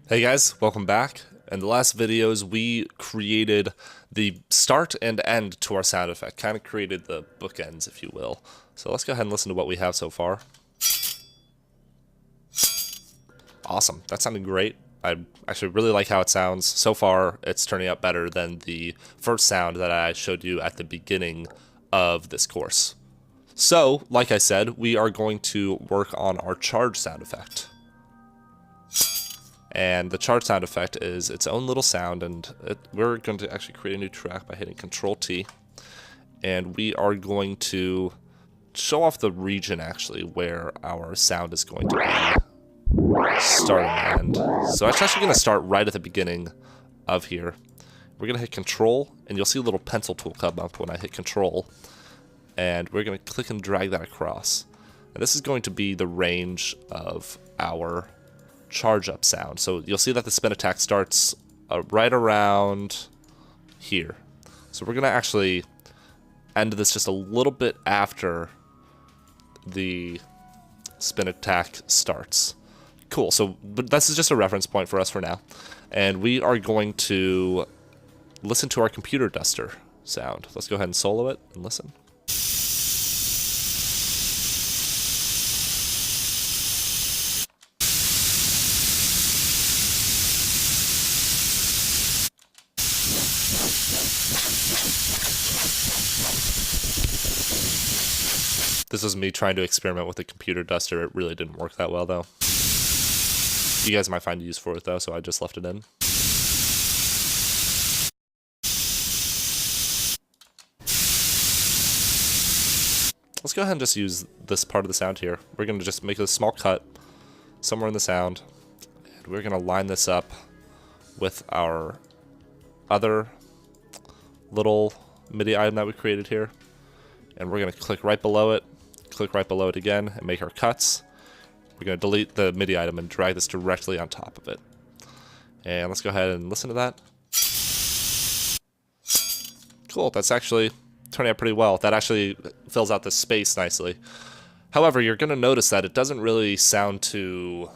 Hey guys, welcome back. In the last videos, we created the start and end to our sound effect, kind of created the bookends, if you will. So let's go ahead and listen to what we have so far. Awesome, that sounded great. I actually really like how it sounds. So far, it's turning out better than the first sound that I showed you at the beginning of this course. So, like I said, we are going to work on our charge sound effect. And the charge sound effect is its own little sound, and we're going to actually create a new track by hitting Control-T. And we are going to show off the region, actually, where our sound is going to be start and end. So it's actually going to start right at the beginning of here. We're going to hit Control, and you'll see a little pencil tool come up when I hit Control. And we're going to click and drag that across. And this is going to be the range of our charge up sound. So you'll see that the spin attack starts right around here. So we're going to actually end this just a little bit after the spin attack starts. Cool, so but this is just a reference point for us for now. And we are going to listen to our computer duster sound. Let's go ahead and solo it and listen. This was me trying to experiment with the computer duster. It really didn't work that well, though. You guys might find use for it, though, so I just left it in. Let's go ahead and just use this part of the sound here. We're going to just make a small cut somewhere in the sound, and we're going to line this up with our other little MIDI item that we created here. And we're going to click right below it again, and make our cuts. We're going to delete the MIDI item and drag this directly on top of it. And let's go ahead and listen to that. Cool, that's actually turning out pretty well. That actually fills out the space nicely. However, you're going to notice that it doesn't really sound too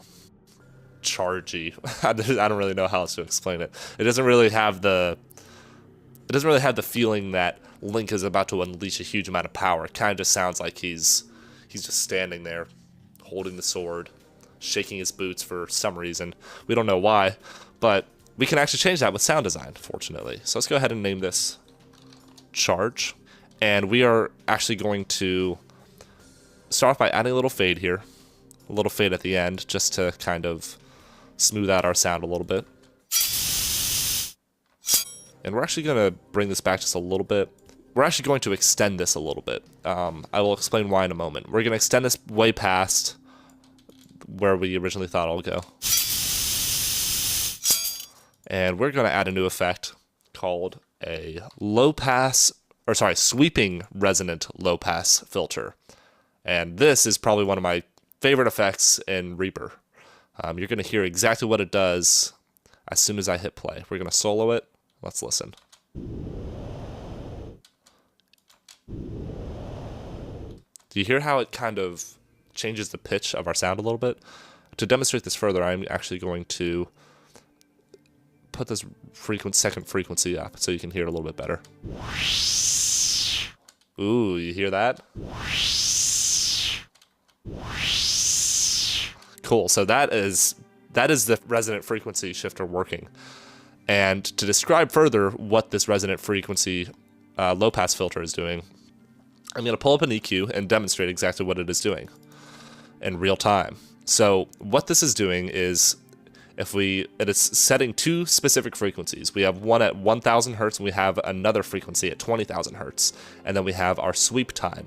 chargy. I don't really know how else to explain it. It doesn't really have the feeling that Link is about to unleash a huge amount of power. It kind of just sounds like he's just standing there, holding the sword, shaking his boots for some reason. We don't know why, but we can actually change that with sound design, fortunately. So let's go ahead and name this Charge. And we are actually going to start off by adding a little fade here, a little fade at the end, just to kind of smooth out our sound a little bit. And we're actually going to bring this back just a little bit. We're actually going to extend this a little bit. I will explain why in a moment. We're going to extend this way past where we originally thought it'll go. And we're going to add a new effect called a sweeping resonant low pass filter. And this is probably one of my favorite effects in Reaper. You're going to hear exactly what it does as soon as I hit play. We're going to solo it. Let's listen. Do you hear how it kind of changes the pitch of our sound a little bit? To demonstrate this further, I'm actually going to put this second frequency up so you can hear it a little bit better. Ooh, you hear that? Cool, so that is the resonant frequency shifter working. And to describe further what this resonant frequency low-pass filter is doing, I'm going to pull up an EQ and demonstrate exactly what it is doing in real time. So what this is doing is, it is setting two specific frequencies. We have one at 1,000 hertz, and we have another frequency at 20,000 hertz, and then we have our sweep time.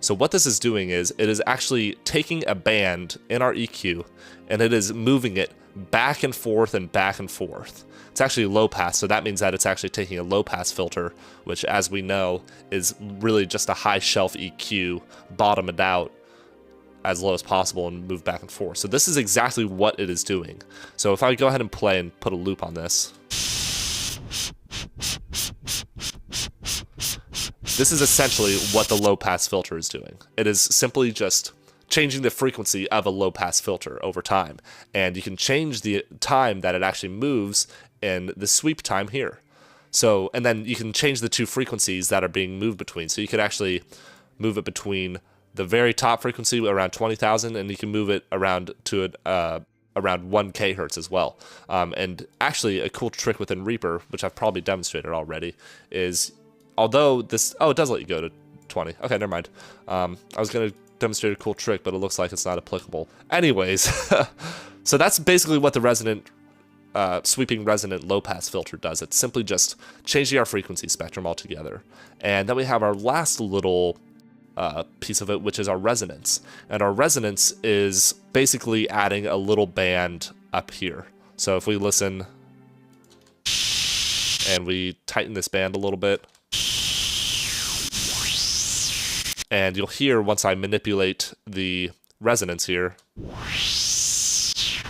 So what this is doing is, it is actually taking a band in our EQ, and it is moving it back and forth and back and forth. It's actually low pass, so that means that it's actually taking a low pass filter, which, as we know, is really just a high shelf EQ, bottom it out as low as possible and move back and forth. So this is exactly what it is doing. So if I go ahead and play and put a loop on this, this is essentially what the low pass filter is doing. It is simply just changing the frequency of a low-pass filter over time. And you can change the time that it actually moves in the sweep time here. So, and then you can change the two frequencies that are being moved between. So you could actually move it between the very top frequency around 20,000, and you can move it around to around 1K hertz as well. And actually, a cool trick within Reaper, which I've probably demonstrated already, is although this, oh, it does let you go to 20. Okay, never mind. I was going to demonstrate a cool trick, but it looks like it's not applicable. Anyways, so that's basically what the resonant, sweeping resonant low-pass filter does. It's simply just changing our frequency spectrum altogether. And then we have our last little piece of it, which is our resonance. And our resonance is basically adding a little band up here. So if we listen and we tighten this band a little bit, and you'll hear once I manipulate the resonance here,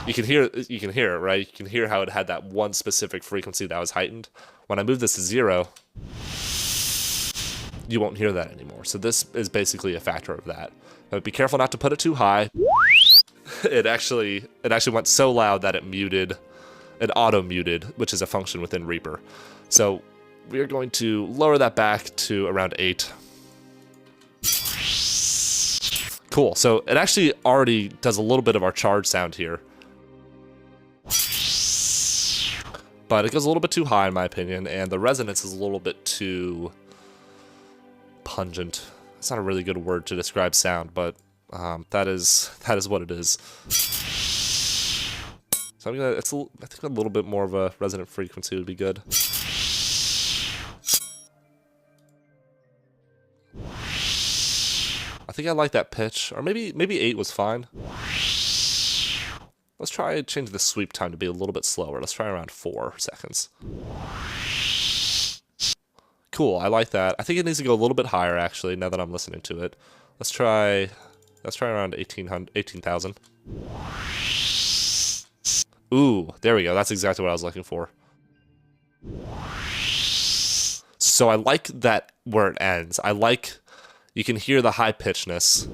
you can hear it, right? You can hear how it had that one specific frequency that was heightened. When I move this to 0, you won't hear that anymore. So this is basically a factor of that. But be careful not to put it too high. It actually went so loud that it auto-muted, which is a function within Reaper. So we are going to lower that back to around 8. Cool, so it actually already does a little bit of our charge sound here. But it goes a little bit too high in my opinion, and the resonance is a little bit too pungent. It's not a really good word to describe sound, but that is what it is. So I'm gonna, I think a little bit more of a resonant frequency would be good. I think I like that pitch, or maybe 8 was fine. Let's try change the sweep time to be a little bit slower. Let's try around 4 seconds. Cool, I like that. I think it needs to go a little bit higher actually, now that I'm listening to it. Let's try around 18,000. Ooh, there we go. That's exactly what I was looking for. So I like that where it ends. I like, you can hear the high-pitchedness.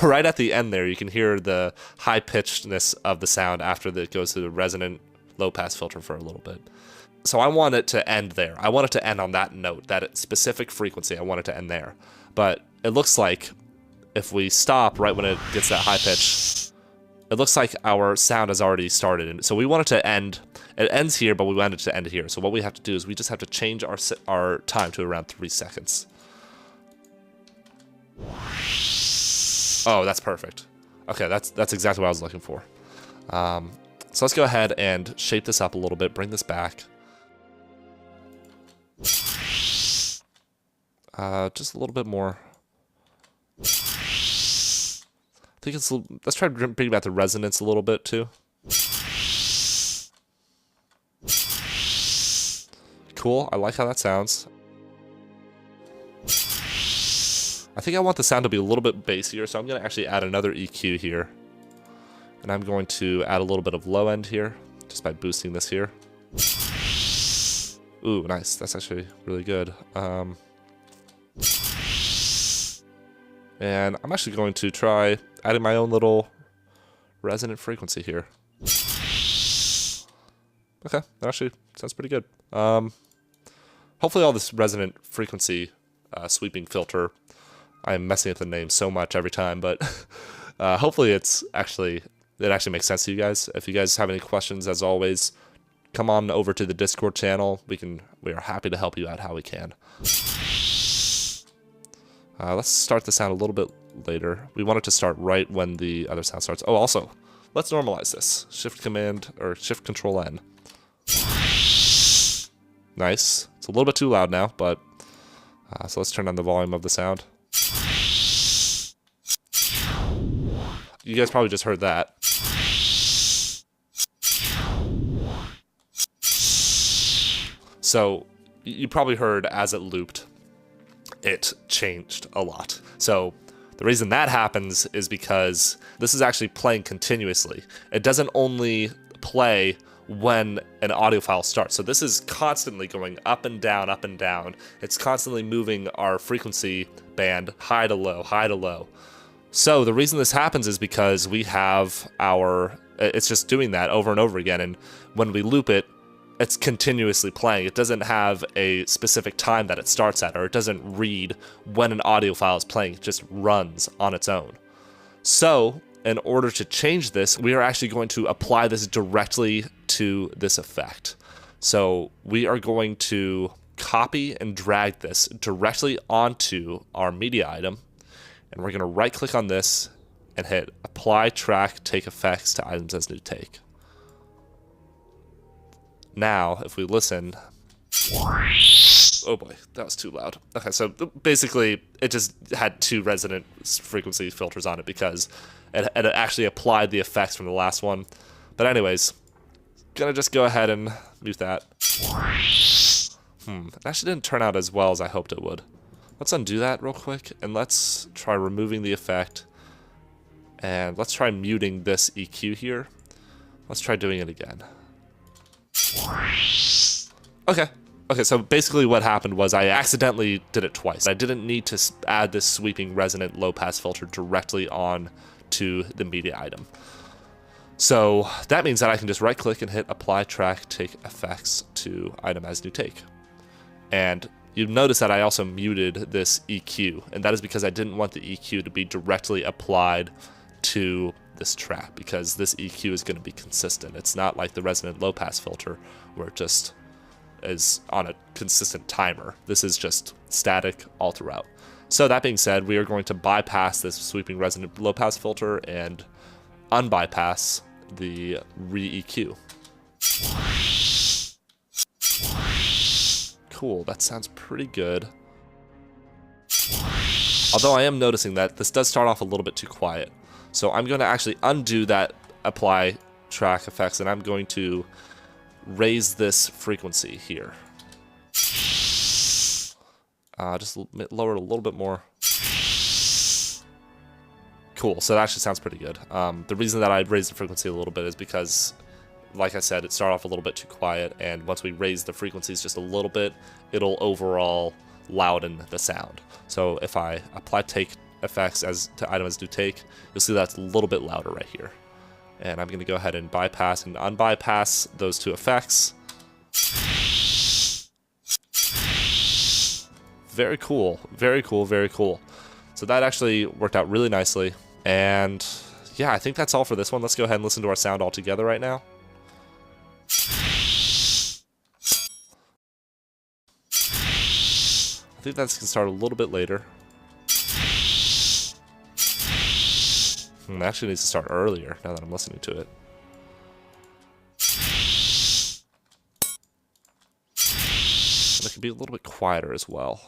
Right at the end there, you can hear the high-pitchedness of the sound after it goes through the resonant low-pass filter for a little bit. So I want it to end there. I want it to end on that note, that specific frequency. I want it to end there. But it looks like if we stop right when it gets that high pitch, it looks like our sound has already started. And so we want it to end. It ends here, but we want it to end here. So what we have to do is we just have to change our time to around 3 seconds. Oh, that's perfect. Okay, that's exactly what I was looking for. So let's go ahead and shape this up a little bit, bring this back. Just a little bit more. I think it's, let's try to bring back the resonance a little bit too. Cool, I like how that sounds. I think I want the sound to be a little bit bassier, so I'm going to actually add another EQ here. And I'm going to add a little bit of low end here, just by boosting this here. Ooh, nice, that's actually really good. And I'm actually going to try adding my own little resonant frequency here. Okay, that actually sounds pretty good. Hopefully all this resonant frequency sweeping filter, I'm messing up the name so much every time, but hopefully it actually makes sense to you guys. If you guys have any questions, as always, come on over to the Discord channel. We are happy to help you out how we can. Let's start the sound a little bit later. We want it to start right when the other sound starts. Oh, also, let's normalize this. Shift Control N. Nice. It's a little bit too loud now, but so let's turn on the volume of the sound. You guys probably just heard that. So you probably heard as it looped, it changed a lot. So the reason that happens is because this is actually playing continuously. It doesn't only play when an audio file starts. So this is constantly going up and down, up and down. It's constantly moving our frequency band high to low, high to low. So the reason this happens is because we have it's just doing that over and over again, and when we loop it, it's continuously playing. It doesn't have a specific time that it starts at, or it doesn't read when an audio file is playing. It just runs on its own. So in order to change this, we are actually going to apply this directly to this effect. So we are going to copy and drag this directly onto our media item, and we're going to right click on this and hit apply track take effects to items as new take. Now, if we listen, oh boy, that was too loud. Okay, so basically it just had 2 resonant frequency filters on it because it actually applied the effects from the last one. But anyways, gonna just go ahead and mute that. It actually didn't turn out as well as I hoped it would. Let's undo that real quick, and let's try removing the effect. And let's try muting this EQ here. Let's try doing it again. Okay, so basically what happened was I accidentally did it twice. I didn't need to add this sweeping resonant low pass filter directly on to the media item. So that means that I can just right click and hit apply track take effects to item as new take. And you notice that I also muted this EQ, and that is because I didn't want the EQ to be directly applied to this track, because this EQ is going to be consistent. It's not like the resonant low pass filter where it just is on a consistent timer. This is just static all throughout. So that being said, we are going to bypass this sweeping resonant low pass filter and unbypass the re-EQ. Cool, that sounds pretty good. Although I am noticing that this does start off a little bit too quiet. So I'm going to actually undo that apply track effects, and I'm going to raise this frequency here. Just lower it a little bit more. Cool, so that actually sounds pretty good. The reason that I raised the frequency a little bit is because, like I said, it started off a little bit too quiet, and once we raise the frequencies just a little bit, it'll overall louden the sound. So if I apply take effects as to item as new take, you'll see that's a little bit louder right here. And I'm going to go ahead and bypass and unbypass those 2 effects. Very cool, very cool, very cool. So that actually worked out really nicely. And yeah, I think that's all for this one. Let's go ahead and listen to our sound all together right now. I think that's going to start a little bit later. It actually needs to start earlier now that I'm listening to it. And it could be a little bit quieter as well.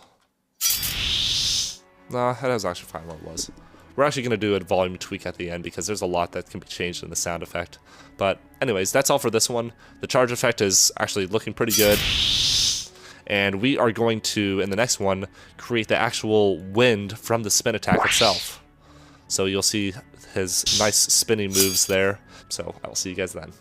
Nah, that was actually fine where it was. We're actually going to do a volume tweak at the end because there's a lot that can be changed in the sound effect. But anyways, that's all for this one. The charge effect is actually looking pretty good. And we are going to, in the next one, create the actual wind from the spin attack itself. So you'll see his nice spinning moves there. So I will see you guys then.